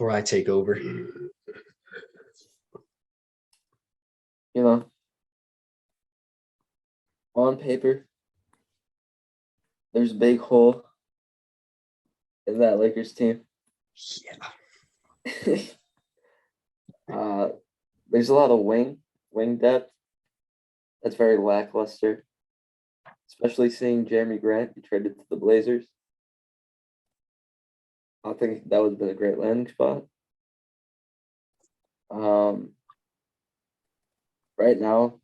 before I take over. On paper, there's a big hole in that Lakers team. Yeah. There's a lot of wing depth. That's very lackluster, especially seeing Jeremy Grant be traded to the Blazers. I think that would have been a great landing spot. Right now,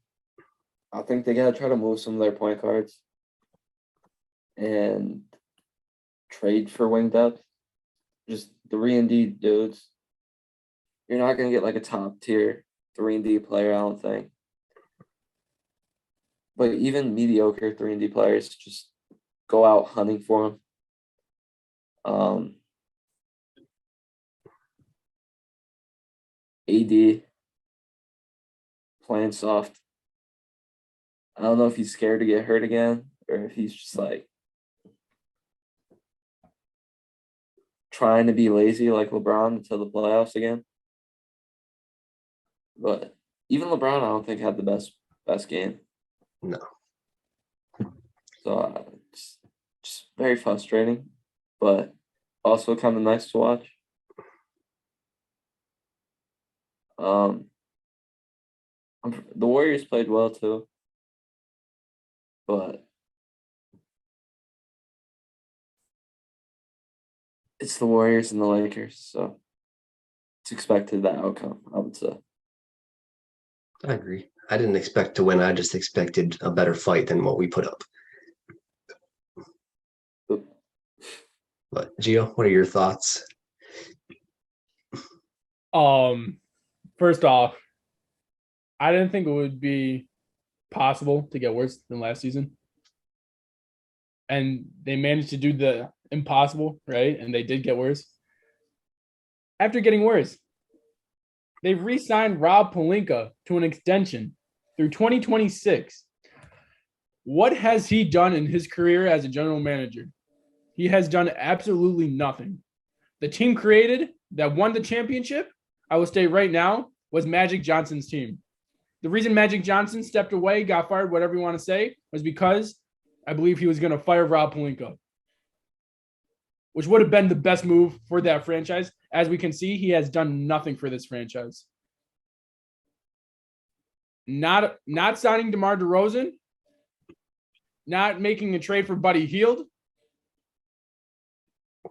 I think they gotta try to move some of their point guards and trade for wing depth. Just 3-and-D dudes. You're not gonna get like a top tier 3-and-D player, I don't think. But even mediocre 3-and-D players, just go out hunting for them. AD playing soft. I don't know if he's scared to get hurt again or if he's just like trying to be lazy like LeBron until the playoffs again. But even LeBron, I don't think had the best game. No. So just very frustrating, but also kind of nice to watch. The Warriors played well too, but it's the Warriors and the Lakers, so it's expected that outcome, I would say. I agree. I didn't expect to win. I just expected a better fight than what we put up. But Gio, what are your thoughts? First off, I didn't think it would be possible to get worse than last season. And they managed to do the impossible, right? And they did get worse. After getting worse, they've re-signed Rob Pelinka to an extension through 2026. What has he done in his career as a general manager? He has done absolutely nothing. The team created that won the championship, I will state right now, was Magic Johnson's team. The reason Magic Johnson stepped away, got fired, whatever you want to say, was because I believe he was going to fire Rob Pelinka, which would have been the best move for that franchise. As we can see, he has done nothing for this franchise. Not signing DeMar DeRozan, not making a trade for Buddy Hield,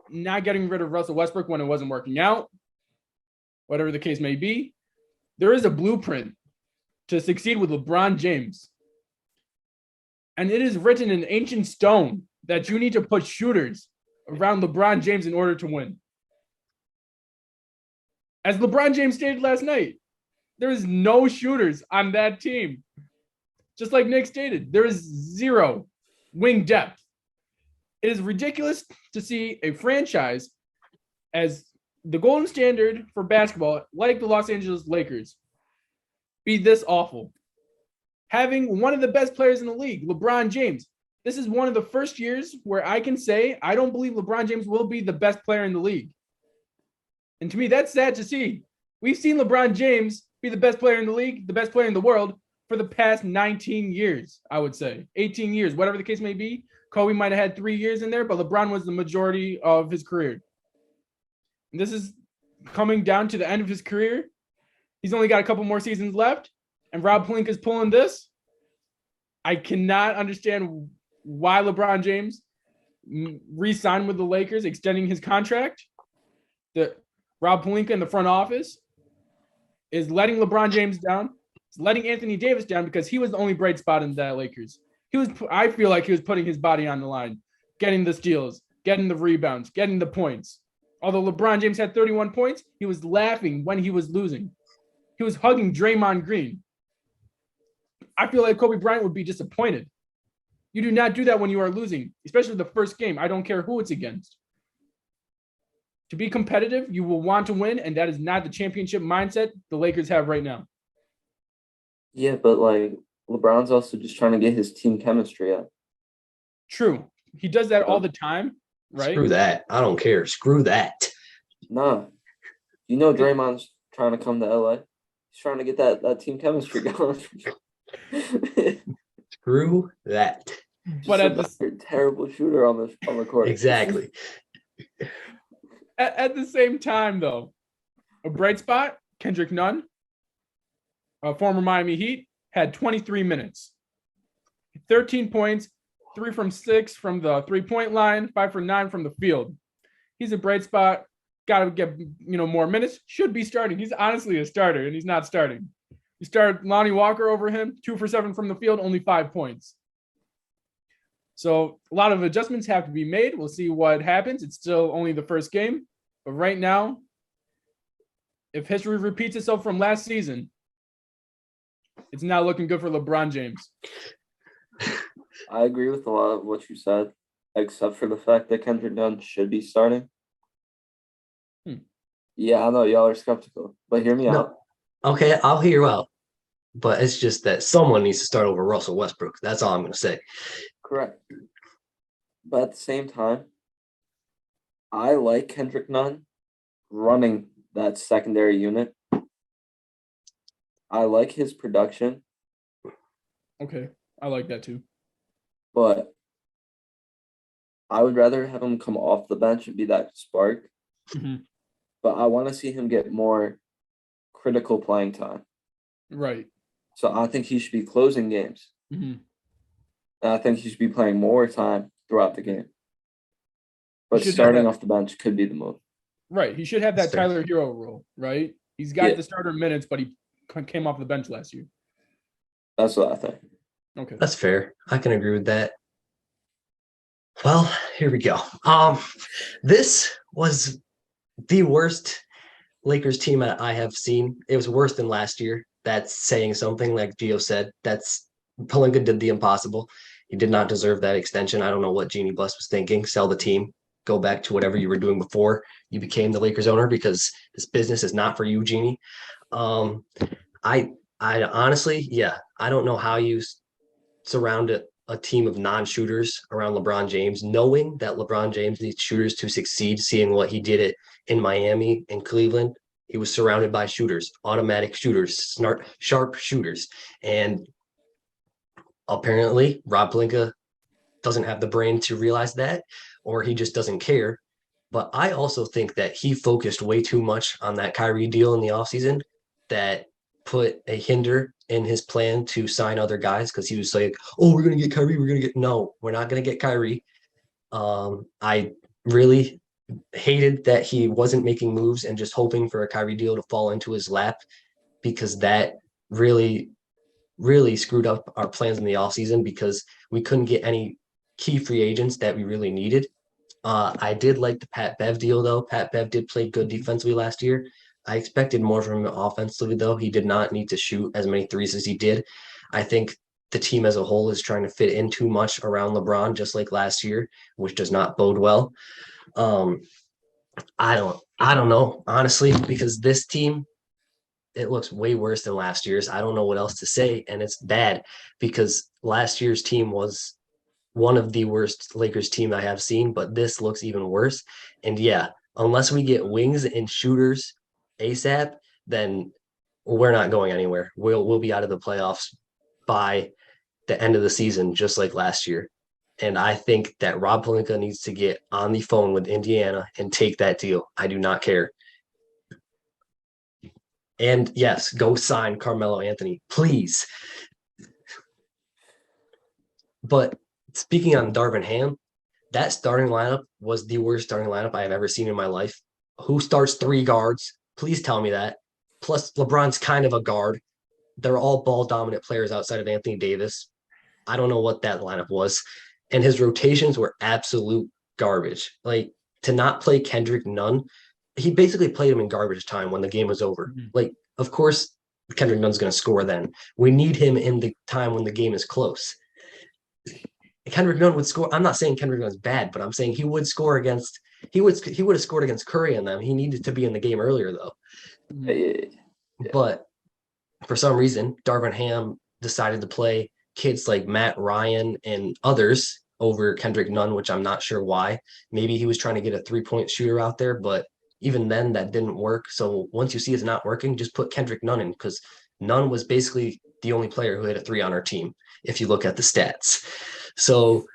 not getting rid of Russell Westbrook when it wasn't working out, whatever the case may be. There is a blueprint to succeed with LeBron James. And it is written in ancient stone that you need to put shooters around LeBron James in order to win. As LeBron James stated last night, there is no shooters on that team. Just like Nick stated, there is zero wing depth. It is ridiculous to see a franchise as the golden standard for basketball, like the Los Angeles Lakers, be this awful. Having one of the best players in the league, LeBron James. This is one of the first years where I can say I don't believe LeBron James will be the best player in the league. And to me, that's sad to see. We've seen LeBron James be the best player in the league, the best player in the world for the past 19 years, I would say. 18 years, whatever the case may be. Kobe might have had 3 years in there, but LeBron was the majority of his career. And this is coming down to the end of his career. He's only got a couple more seasons left, and Rob Pelinka is pulling this. I cannot understand why LeBron James re-signed with the Lakers, extending his contract. Rob Pelinka in the front office is letting LeBron James down. It's letting Anthony Davis down because he was the only bright spot in that Lakers. I feel like he was putting his body on the line, getting the steals, getting the rebounds, getting the points. Although LeBron James had 31 points, he was laughing when he was losing. He was hugging Draymond Green. I feel like Kobe Bryant would be disappointed. You do not do that when you are losing, especially the first game. I don't care who it's against. To be competitive, you will want to win, and that is not the championship mindset the Lakers have right now. Yeah, but like LeBron's also just trying to get his team chemistry up. True. He does that all the time, right? Screw that. I don't care. Screw that. Nah. You know Draymond's trying to come to LA. He's trying to get that team chemistry going. Screw that. But Just another terrible shooter on the court. Exactly. at the same time, though, a bright spot, Kendrick Nunn, a former Miami Heat, had 23 minutes, 13 points, 3 from 6 from the 3-point line, 5 for 9 from the field. He's a bright spot. Got to get more minutes. Should be starting. He's honestly a starter, and he's not starting. You start Lonnie Walker over him, 2 for 7 from the field, only 5 points. So a lot of adjustments have to be made. We'll see what happens. It's still only the first game. But right now, if history repeats itself from last season, it's not looking good for LeBron James. I agree with a lot of what you said, except for the fact that Kendrick Nunn should be starting. Yeah, I know y'all are skeptical, but hear me out. Okay, I'll hear you out. But it's just that someone needs to start over Russell Westbrook. That's all I'm going to say. Correct. But at the same time, I like Kendrick Nunn running that secondary unit. I like his production. Okay, I like that too. But I would rather have him come off the bench and be that spark. Mm-hmm. But I want to see him get more critical playing time. Right. So I think he should be closing games. Mm-hmm. And I think he should be playing more time throughout the game. But starting off the bench could be the move. Right. He should have that Tyler Hero role, right? He's got the starter minutes, but he came off the bench last year. That's what I think. Okay. That's fair. I can agree with that. Well, here we go. This was the worst Lakers team I have seen. It was worse than last year. That's saying something, like Gio said. That's Pelinka did the impossible. He did not deserve that extension. I don't know what Jeannie Buss was thinking. Sell the team. Go back to whatever you were doing before you became the Lakers owner, because this business is not for you, Jeannie. I honestly, I don't know how you surround a team of non-shooters around LeBron James, knowing that LeBron James needs shooters to succeed, seeing what he did it in Miami and Cleveland. He was surrounded by shooters, automatic shooters, sharp shooters. And apparently Rob Pelinka doesn't have the brain to realize that, or he just doesn't care. But I also think that he focused way too much on that Kyrie deal in the offseason that put a hinder in his plan to sign other guys, because he was like, oh, we're going to get Kyrie. No, we're not going to get Kyrie. I really hated that he wasn't making moves and just hoping for a Kyrie deal to fall into his lap, because that really, really screwed up our plans in the offseason, because we couldn't get any key free agents that we really needed. I did like the Pat Bev deal, though. Pat Bev did play good defensively last year. I expected more from him offensively, though. He did not need to shoot as many threes as he did. I think the team as a whole is trying to fit in too much around LeBron, just like last year, which does not bode well. I don't know, honestly, because this team, it looks way worse than last year's. I don't know what else to say, and it's bad because last year's team was one of the worst Lakers team I have seen, but this looks even worse. And unless we get wings and shooters ASAP, then we're not going anywhere. We'll be out of the playoffs by the end of the season, just like last year. And I think that Rob Pelinka needs to get on the phone with Indiana and take that deal. I do not care. And yes, go sign Carmelo Anthony, please. But speaking on Darvin Ham, that starting lineup was the worst starting lineup I have ever seen in my life. Who starts 3 guards? Please tell me that. Plus, LeBron's kind of a guard. They're all ball dominant players outside of Anthony Davis. I don't know what that lineup was. And his rotations were absolute garbage. Like, to not play Kendrick Nunn, he basically played him in garbage time when the game was over. Mm-hmm. Like, of course, Kendrick Nunn's going to score then. We need him in the time when the game is close. Kendrick Nunn would score. I'm not saying Kendrick Nunn's bad, but I'm saying he would score against. He would have scored against Curry and them. He needed to be in the game earlier, though. Yeah. But for some reason, Darvin Ham decided to play kids like Matt Ryan and others over Kendrick Nunn, which I'm not sure why. Maybe he was trying to get a 3-point shooter out there, but even then that didn't work. So once you see it's not working, just put Kendrick Nunn in because Nunn was basically the only player who hit a three on our team if you look at the stats. So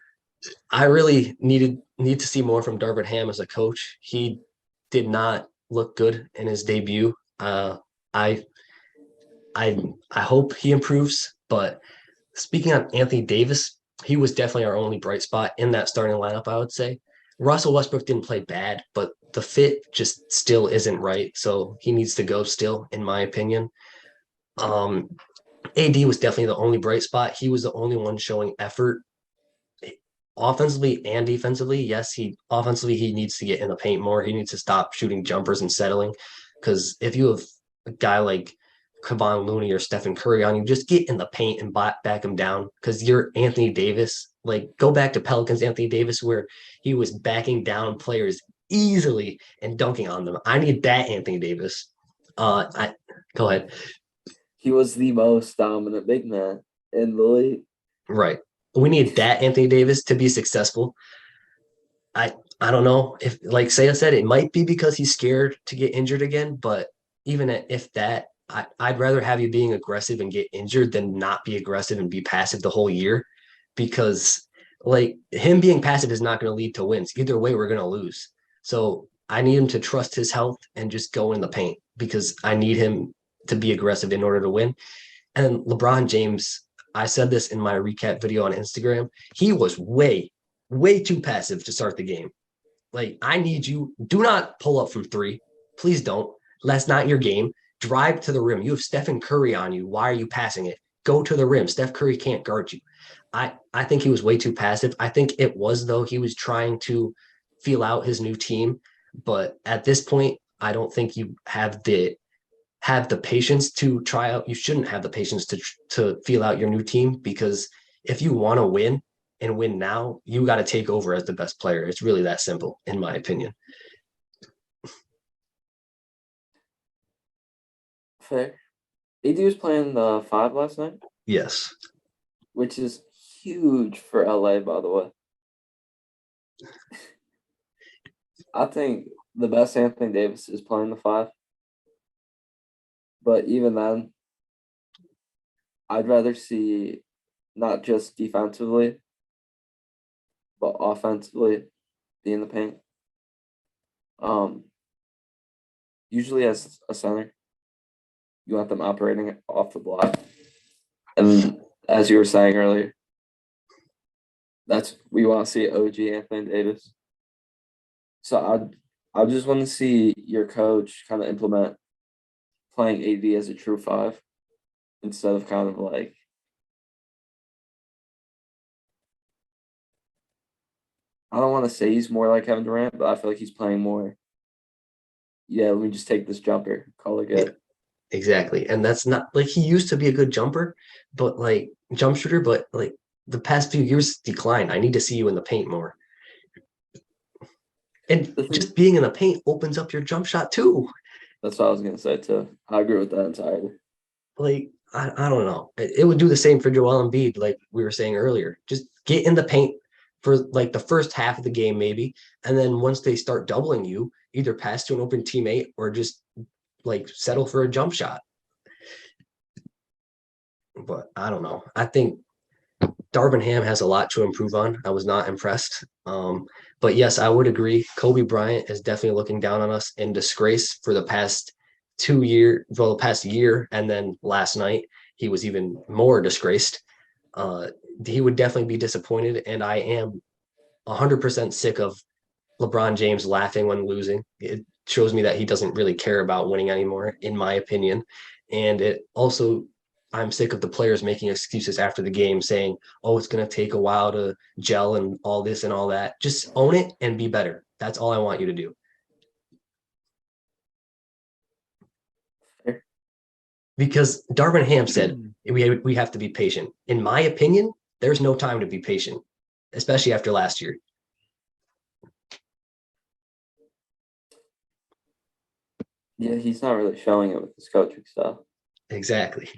I really need to see more from Darvin Ham as a coach. He did not look good in his debut. I I hope he improves. But speaking on Anthony Davis, he was definitely our only bright spot in that starting lineup. I would say Russell Westbrook didn't play bad, but the fit just still isn't right. So he needs to go still, in my opinion. Um, AD was definitely the only bright spot. He was the only one showing effort offensively and defensively. Yes, he offensively he needs to get in the paint more. He needs to stop shooting jumpers and settling. Because if you have a guy like Kevon Looney or Stephen Curry on you, just get in the paint and back him down. Because you're Anthony Davis. Like go back to Pelicans Anthony Davis, where he was backing down players easily and dunking on them. I need that Anthony Davis. I go ahead. He was the most dominant big man in the league. Right. We need that Anthony Davis to be successful. I don't know if, like Saya said, it might be because he's scared to get injured again. But even if that, I'd rather have you being aggressive and get injured than not be aggressive and be passive the whole year, because like him being passive is not going to lead to wins. Either way, we're going to lose. So I need him to trust his health and just go in the paint because I need him to be aggressive in order to win. And LeBron James, I said this in my recap video on Instagram, he was way too passive to start the game. Like, I need you. Do not pull up from three. Please don't. That's not your game. Drive to the rim. You have Stephen Curry on you. Why are you passing it? Go to the rim. Steph Curry can't guard you. I think he was way too passive. I think it was, though, he was trying to feel out his new team. But at this point, I don't think you have the patience to try out. You shouldn't have the patience to feel out your new team, because if you want to win and win now, you got to take over as the best player. It's really that simple, in my opinion. Fair. AD was playing the 5 last night, Yes. which is huge for LA, by the way. I think the best Anthony Davis is playing the 5. But even then, I'd rather see not just defensively, but offensively be in the paint. Usually as a center, you want them operating off the block. And as you were saying earlier, we want to see OG Anthony Davis. So I just want to see your coach kind of implement playing AD as a true 5 instead of kind of like I don't want to say he's more like Kevin Durant, but I feel like he's playing more. Yeah, let me just take this jumper, call it good. Exactly. And that's not like he used to be a good jumper, but like jump shooter, but like the past few years declined. I need to see you in the paint more. And just being in the paint opens up your jump shot too. That's what I was gonna say too. I agree with that entirely. Like, I don't know. It would do the same for Joel Embiid, like we were saying earlier. Just get in the paint for like the first half of the game, maybe. And then once they start doubling you, either pass to an open teammate or just like settle for a jump shot. But I don't know. I think Darvin Ham has a lot to improve on. I was not impressed. But yes, I would agree. Kobe Bryant is definitely looking down on us in disgrace for the past 2 years, well, the past year. And then last night, he was even more disgraced. He would definitely be disappointed. And I am 100% sick of LeBron James laughing when losing. It shows me that he doesn't really care about winning anymore, in my opinion. And it also, I'm sick of the players making excuses after the game saying, oh, it's going to take a while to gel and all this and all that. Just own it and be better. That's all I want you to do. Because Darvin Ham said we have to be patient. In my opinion, there's no time to be patient, especially after last year. Yeah, he's not really showing it with his coaching stuff. Exactly.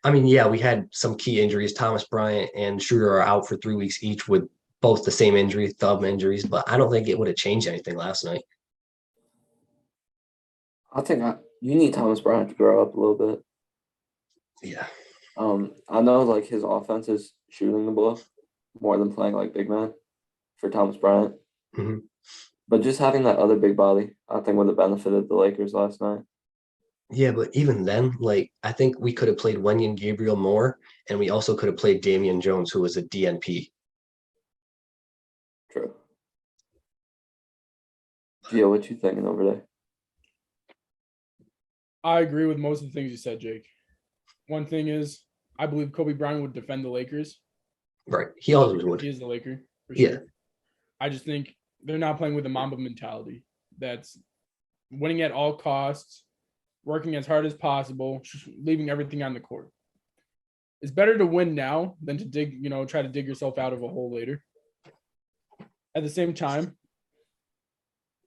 I mean, yeah, we had some key injuries. Thomas Bryant and Schroeder are out for 3 weeks each with both the same injury, thumb injuries, but I don't think it would have changed anything last night. I think you need Thomas Bryant to grow up a little bit. Yeah. I know like his offense is shooting the ball more than playing like big man for Thomas Bryant, Mhm. but just having that other big body, I think would have benefited the Lakers last night. Yeah, but even then, like I think we could have played Wenyan Gabriel more, and we also could have played Damian Jones, who was a DNP. True. Gio, what you thinking over there? I agree with most of the things you said, Jake. One thing is, I believe Kobe Bryant would defend the Lakers. Right. He always He would. is the Laker for Yeah. sure. I just think they're not playing with the Mamba mentality. That's winning at all costs, working as hard as possible, leaving everything on the court. It's better to win now than to try to dig yourself out of a hole later. At the same time,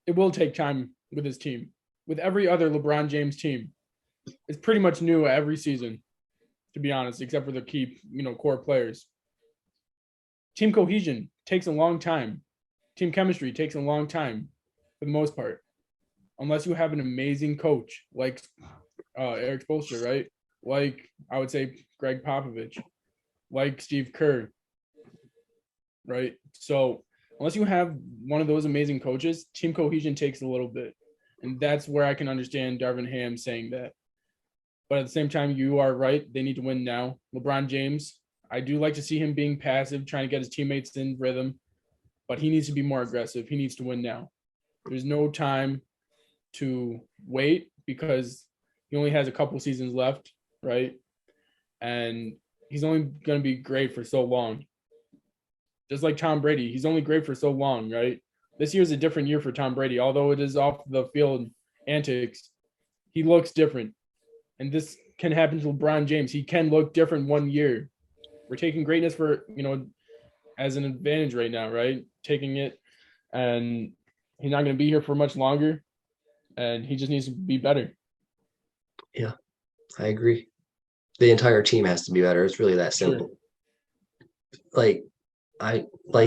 it will take time with his team. With every other LeBron James team, it's pretty much new every season, to be honest, except for the key, core players. Team cohesion takes a long time. Team chemistry takes a long time for the most part, unless you have an amazing coach like Eric Spoelstra, right? Like I would say Greg Popovich, like Steve Kerr, right? So unless you have one of those amazing coaches, team cohesion takes a little bit. And that's where I can understand Darvin Ham saying that. But at the same time, you are right. They need to win now. LeBron James, I do like to see him being passive, trying to get his teammates in rhythm, but he needs to be more aggressive. He needs to win now. There's no time to wait because he only has a couple seasons left, right? And he's only going to be great for so long. Just like Tom Brady, he's only great for so long, right? This year's a different year for Tom Brady. Although it is off the field antics, he looks different. And this can happen to LeBron James. He can look different one year. We're taking greatness for, as an advantage right now, right? Taking it, and he's not going to be here for much longer, and he just needs to be better. Yeah, I agree. The entire team has to be better. It's really that simple. Sure. Like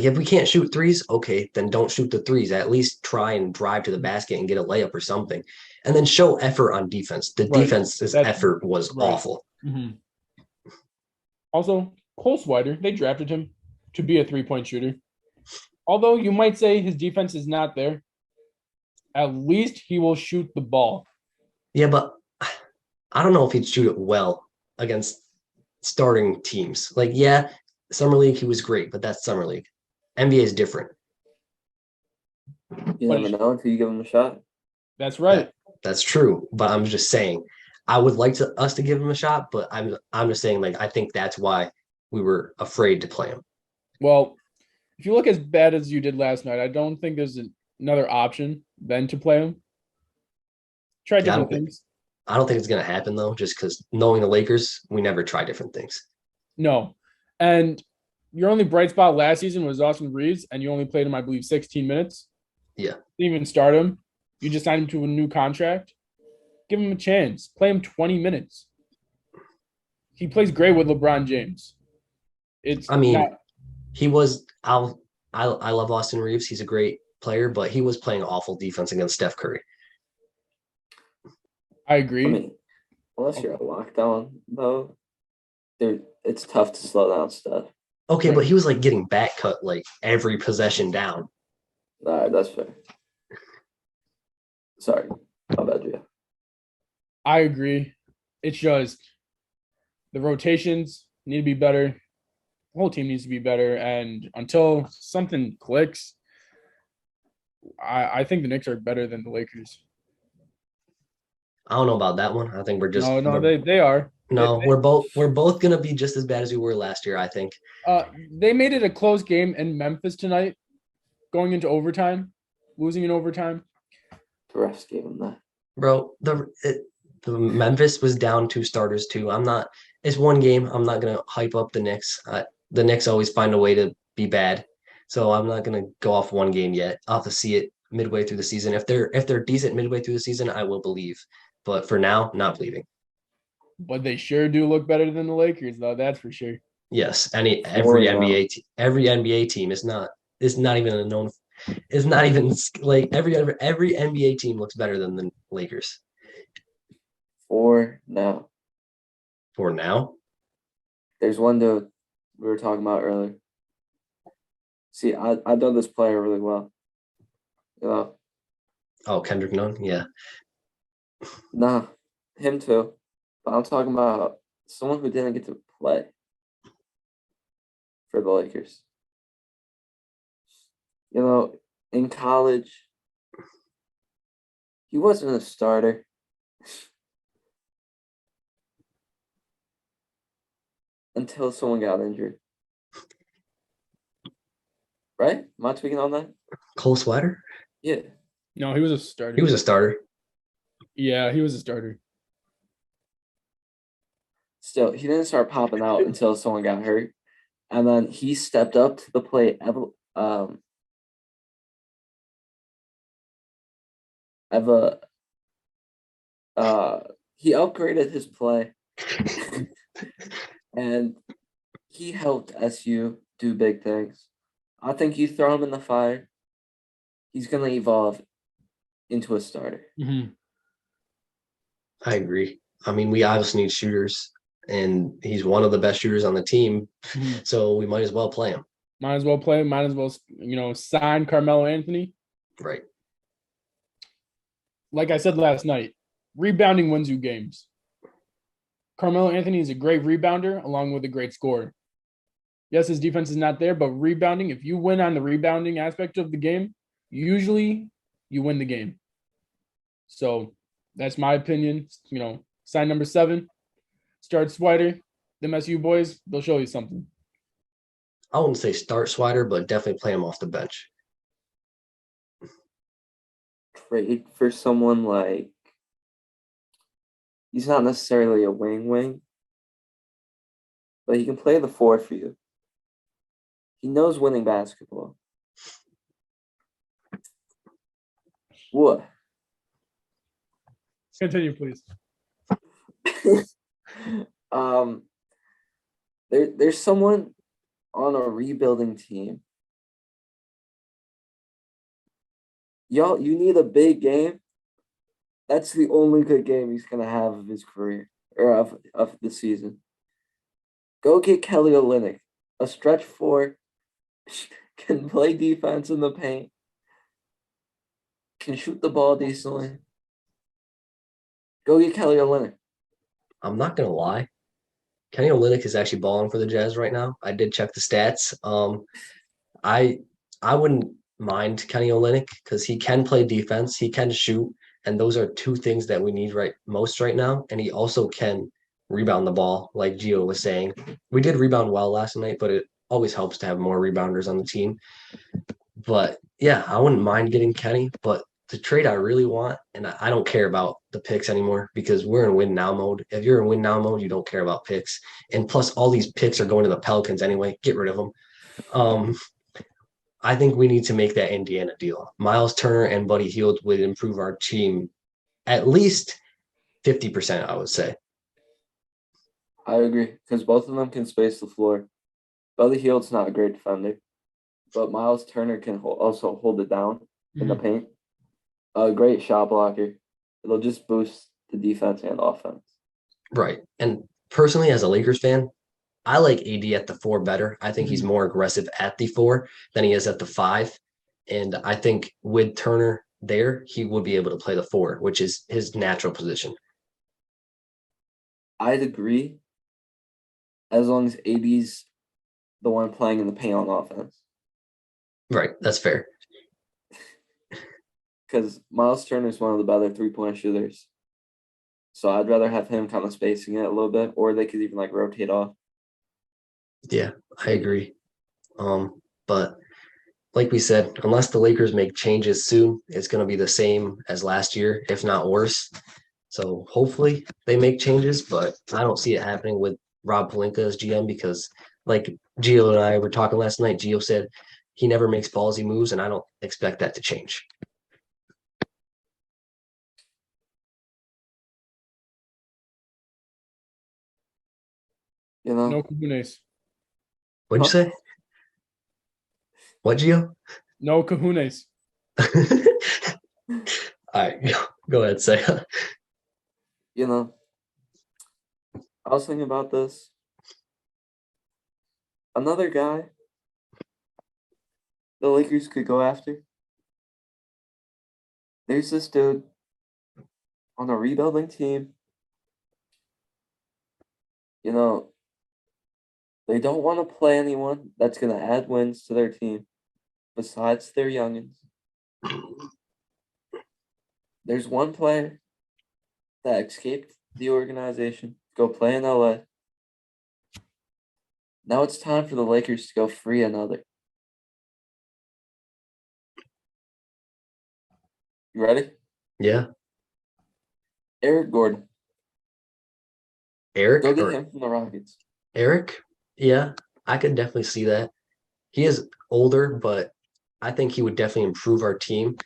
if we can't shoot threes, okay, then don't shoot the threes. At least try and drive to the basket and get a layup or something. And then show effort on defense. The Right. defense's That's effort was right. awful. Mm-hmm. Also, Cole Swider, they drafted him to be a three-point shooter. Although you might say his defense is not there, at least he will shoot the ball. Yeah, but I don't know if he'd shoot it well against starting teams. Like, yeah, Summer League, he was great, but that's Summer League. NBA is different. You But never know until you give him a shot. That's right. That's true. But I'm just saying, I would like us to give him a shot, but I'm just saying, like, I think that's why we were afraid to play him. Well, if you look as bad as you did last night, I don't think there's another option than to play him. Try different things. I don't think it's gonna happen though, just because knowing the Lakers, we never try different things. No. And your only bright spot last season was Austin Reeves, and you only played him, I believe, 16 minutes. Yeah. Didn't even start him. You just signed him to a new contract. Give him a chance. Play him 20 minutes. He plays great with LeBron James. He was. I love Austin Reeves. He's a great player, but he was playing awful defense against Steph Curry. I agree. I mean, unless you're a lockdown, though, it's tough to slow down stuff. Okay, but he was like getting back cut like every possession down. All right, that's fair. Sorry, my bad, Gia. I agree. It's just the rotations need to be better. The whole team needs to be better. And until something clicks, I think the Knicks are better than the Lakers. I don't know about that one. I think we're just they are. No, we're both gonna be just as bad as we were last year, I think. They made it a close game in Memphis tonight, going into overtime, losing in overtime. The refs gave him that. Bro, the Memphis was down 2 starters too. It's one game. I'm not gonna hype up the Knicks. The Knicks always find a way to be bad. So I'm not gonna go off one game yet. I'll have to see it midway through the season. If they're decent midway through the season, I will believe. But for now, not believing. But they sure do look better than the Lakers, though. That's for sure. Yes, every NBA team is not even a known. It's not even like every NBA team looks better than the Lakers. For now. For now. There's one dude we were talking about earlier. See, I know this player really well. You know, Oh, Kendrick Nunn. Yeah. nah, him too. But I'm talking about someone who didn't get to play for the Lakers. You know, in college, he wasn't a starter. Until someone got injured. Right? Am I tweaking on that? Cole Swider. Yeah. No, he was a starter. He was a starter. Yeah, he was a starter. Still, he didn't start popping out until someone got hurt. And then he stepped up to the plate. He upgraded his play and he helped SU do big things. I think you throw him in the fire, he's gonna evolve into a starter. Mm-hmm. I agree. I mean, we obviously need shooters, and he's one of the best shooters on the team. Mm-hmm. So we might as well play him. Might as well play. Might as well, sign Carmelo Anthony. Right. Like I said last night, rebounding wins you games. Carmelo Anthony is a great rebounder along with a great scorer. Yes, his defense is not there, but rebounding, if you win on the rebounding aspect of the game, usually you win the game. So that's my opinion. Sign number 7, start Swider. Them SU boys, they'll show you something. I wouldn't say start Swider, but definitely play him off the bench. Trade for someone like he's not necessarily a wing, but he can play the 4 for you. He knows winning basketball. What? Continue, please. There's someone on a rebuilding team. Y'all, you need a big game. That's the only good game he's gonna have of his career or of the season. Go get Kelly Olynyk, a stretch 4, can play defense in the paint, can shoot the ball decently. Go get Kelly Olynyk. I'm not gonna lie. Kenny Olynyk is actually balling for the Jazz right now. I did check the stats. I wouldn't mind Kenny Olynyk because he can play defense, he can shoot, and those are two things that we need most right now. And he also can rebound the ball, like Gio was saying. We did rebound well last night, but it always helps to have more rebounders on the team. But yeah, I wouldn't mind getting Kenny, but the trade I really want, and I don't care about the picks anymore because we're in win now mode. If you're in win now mode, you don't care about picks. And plus, all these picks are going to the Pelicans anyway. Get rid of them. I think we need to make that Indiana deal. Miles Turner and Buddy Hield would improve our team at least 50%, I would say. I agree because both of them can space the floor. Buddy Hield's not a great defender, but Miles Turner can also hold it down in the paint. A great shot blocker. It'll just boost the defense and offense. Right. And personally, as a Lakers fan, I like AD at the 4 better. I think he's more aggressive at the 4 than he is at the 5. And I think with Turner there, he would be able to play the 4, which is his natural position. I'd agree as long as AD's the one playing in the paint on offense. Right. That's fair. Because Miles Turner is one of the better 3-point shooters. So I'd rather have him kind of spacing it a little bit, or they could even rotate off. Yeah, I agree. But like we said, unless the Lakers make changes soon, it's going to be the same as last year, if not worse. So hopefully they make changes, but I don't see it happening with Rob Pelinka as GM because, like Gio and I were talking last night, Gio said he never makes ballsy moves, and I don't expect that to change. No kahunas. What'd you say? What, Gio? No kahunas. All right, go ahead, say. I was thinking about this. Another guy the Lakers could go after. There's this dude on a rebuilding team. You know, they don't want to play anyone that's going to add wins to their team besides their youngins. There's one player that escaped the organization, go play in LA. Now it's time for the Lakers to go free another. You ready? Yeah. Eric Gordon. Eric Go get or him from the Rockets. Eric? Yeah, I could definitely see that. He is older, but I think he would definitely improve our team,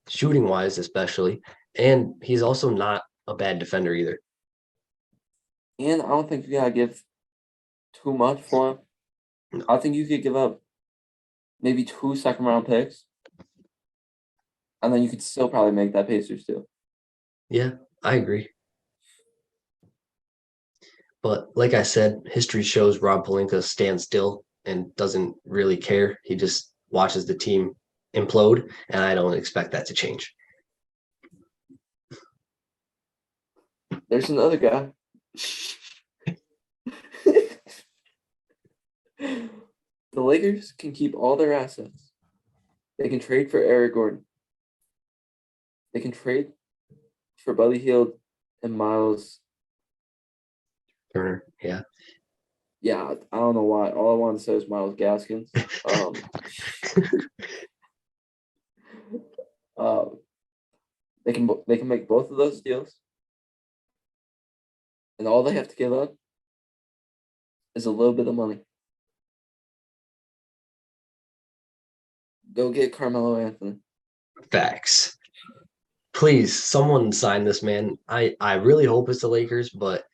shooting wise, especially. And he's also not a bad defender either. And I don't think you gotta give too much for him. No. I think you could give up maybe 2 second-round picks, and then you could still probably make that Pacers deal. Yeah, I agree. But like I said, history shows Rob Pelinka stands still and doesn't really care. He just watches the team implode, and I don't expect that to change. There's another guy. The Lakers can keep all their assets. They can trade for Eric Gordon. They can trade for Buddy Hield and Miles. Turner, yeah. Yeah, I don't know why. All I wanted to say was Miles Gaskins. Uh, they can make both of those deals, and all they have to give up is a little bit of money. Go get Carmelo Anthony. Facts. Please, someone sign this man. I really hope it's the Lakers, but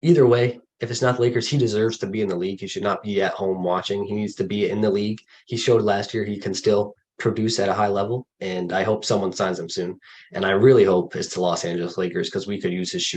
either way, if it's not the Lakers, he deserves to be in the league. He should not be at home watching. He needs to be in the league. He showed last year he can still produce at a high level, and I hope someone signs him soon. And I really hope it's the Los Angeles Lakers because we could use his shooting.